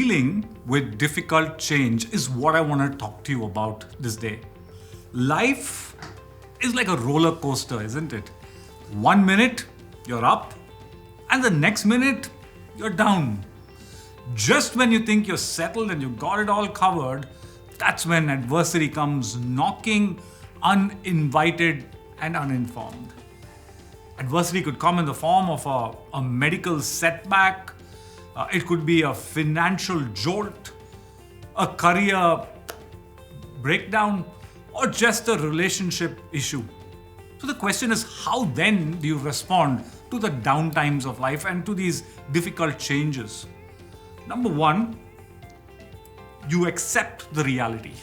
dealing with difficult change is what I want to talk to you about this day. Life is like a roller coaster, isn't it? 1 minute, you're up, and the next minute, you're down. Just when you think you're settled and you got it all covered, that's when adversity comes knocking uninvited and uninformed. Adversity could come in the form of a medical setback. It could be a financial jolt, a career breakdown, or just a relationship issue. So the question is, how then do you respond to the downtimes of life and to these difficult changes? Number one, you accept the reality.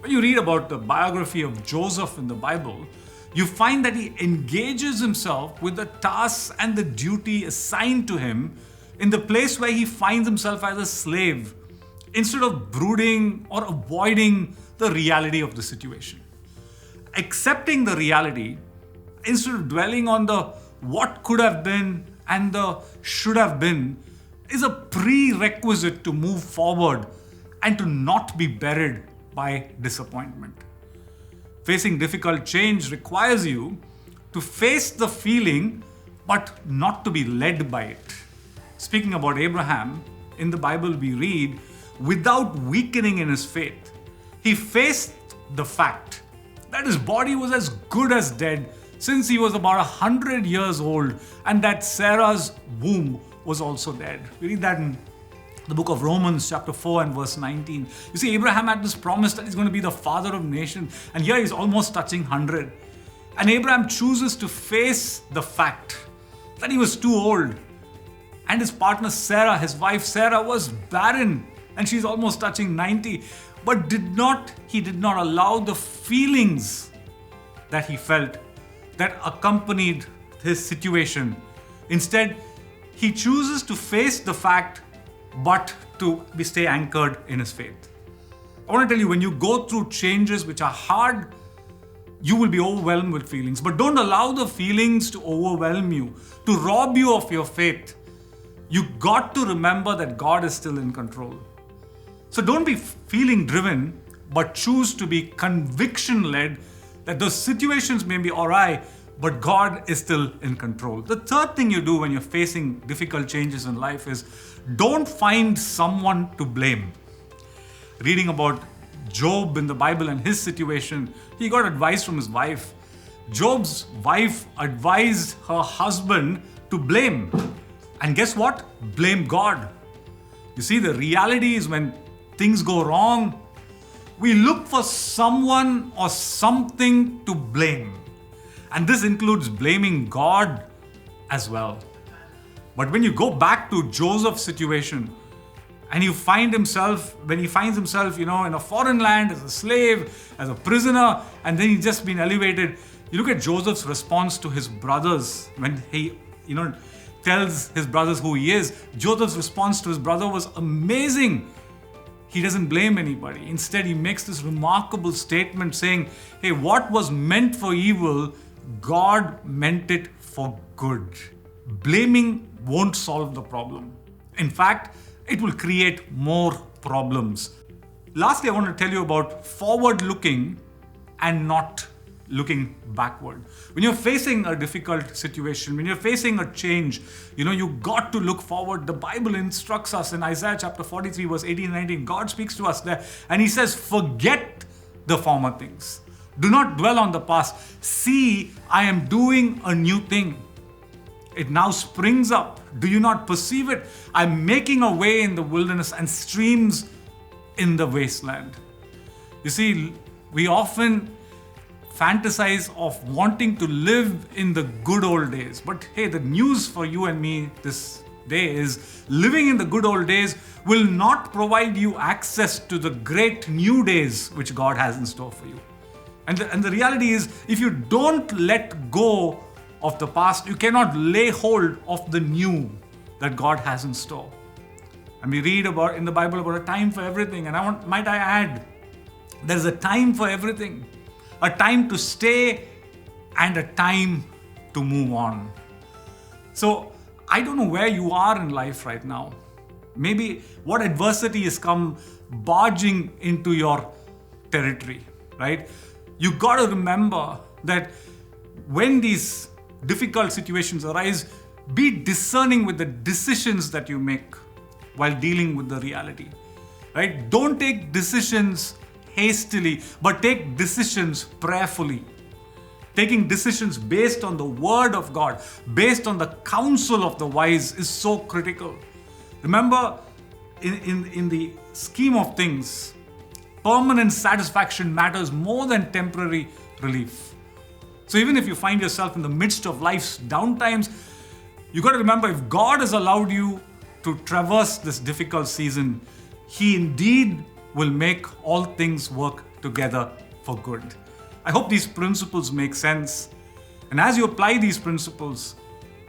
When you read about the biography of Joseph in the Bible, you find that he engages himself with the tasks and the duty assigned to him in the place where he finds himself as a slave, instead of brooding or avoiding the reality of the situation. Accepting the reality instead of dwelling on the what could have been and the should have been is a prerequisite to move forward and to not be buried by disappointment. Facing difficult change requires you to face the feeling but not to be led by it. Speaking about Abraham, in the Bible we read, without weakening in his faith, he faced the fact that his body was as good as dead since he was about 100 years old, and that Sarah's womb was also dead. We read that in the book of Romans chapter 4 and verse 19. You see, Abraham had this promise that he's going to be the father of nations, and here he's almost touching 100. And Abraham chooses to face the fact that he was too old, and his partner Sarah, his wife Sarah, was barren, and she's almost touching 90. But he did not allow the feelings that he felt that accompanied his situation. Instead, he chooses to face the fact, but to stay anchored in his faith. I want to tell you, when you go through changes which are hard, you will be overwhelmed with feelings. But don't allow the feelings to overwhelm you, to rob you of your faith. You got to remember that God is still in control. So don't be feeling driven, but choose to be conviction led that those situations may be awry, but God is still in control. The third thing you do when you're facing difficult changes in life is don't find someone to blame. Reading about Job in the Bible and his situation, he got advice from his wife. Job's wife advised her husband to blame. And guess what? Blame God. You see, the reality is when things go wrong, we look for someone or something to blame. And this includes blaming God as well. But when you go back to Joseph's situation, and when he finds himself, in a foreign land as a slave, as a prisoner, and then he's just been elevated, you look at Joseph's response to his brothers when he, tells his brothers who he is. Joseph's response to his brother was amazing. He doesn't blame anybody. Instead, he makes this remarkable statement saying, hey, what was meant for evil, God meant it for good. Blaming won't solve the problem. In fact, it will create more problems. Lastly, I want to tell you about forward-looking and not looking backward. When you're facing a difficult situation, when you're facing a change, you got to look forward. The Bible instructs us in Isaiah chapter 43 verse 18 and 19. God speaks to us there and he says, forget the former things. Do not dwell on the past. See, I am doing a new thing. It now springs up. Do you not perceive it? I'm making a way in the wilderness and streams in the wasteland. You see, we often fantasize of wanting to live in the good old days. But hey, the news for you and me this day is living in the good old days will not provide you access to the great new days which God has in store for you. And the reality is, if you don't let go of the past, you cannot lay hold of the new that God has in store. And we read about in the Bible about a time for everything. And might I add, there's a time for everything. A time to stay and a time to move on. So I don't know where you are in life right now, Maybe what adversity has come barging into your territory, right? You got to remember that when these difficult situations arise, be discerning with the decisions that you make while dealing with the reality, right? Don't take decisions hastily, but take decisions prayerfully. Taking decisions based on the word of God, based on the counsel of the wise is so critical. Remember, in the scheme of things, permanent satisfaction matters more than temporary relief. So even if you find yourself in the midst of life's downtimes, you got to remember, if God has allowed you to traverse this difficult season, He indeed will make all things work together for good. I hope these principles make sense. And as you apply these principles,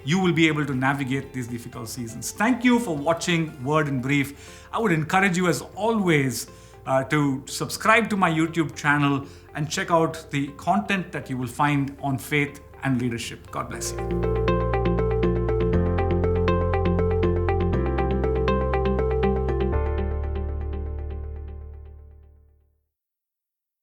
you will be able to navigate these difficult seasons. Thank you for watching Word in Brief. I would encourage you, as always, to subscribe to my YouTube channel and check out the content that you will find on faith and leadership. God bless you.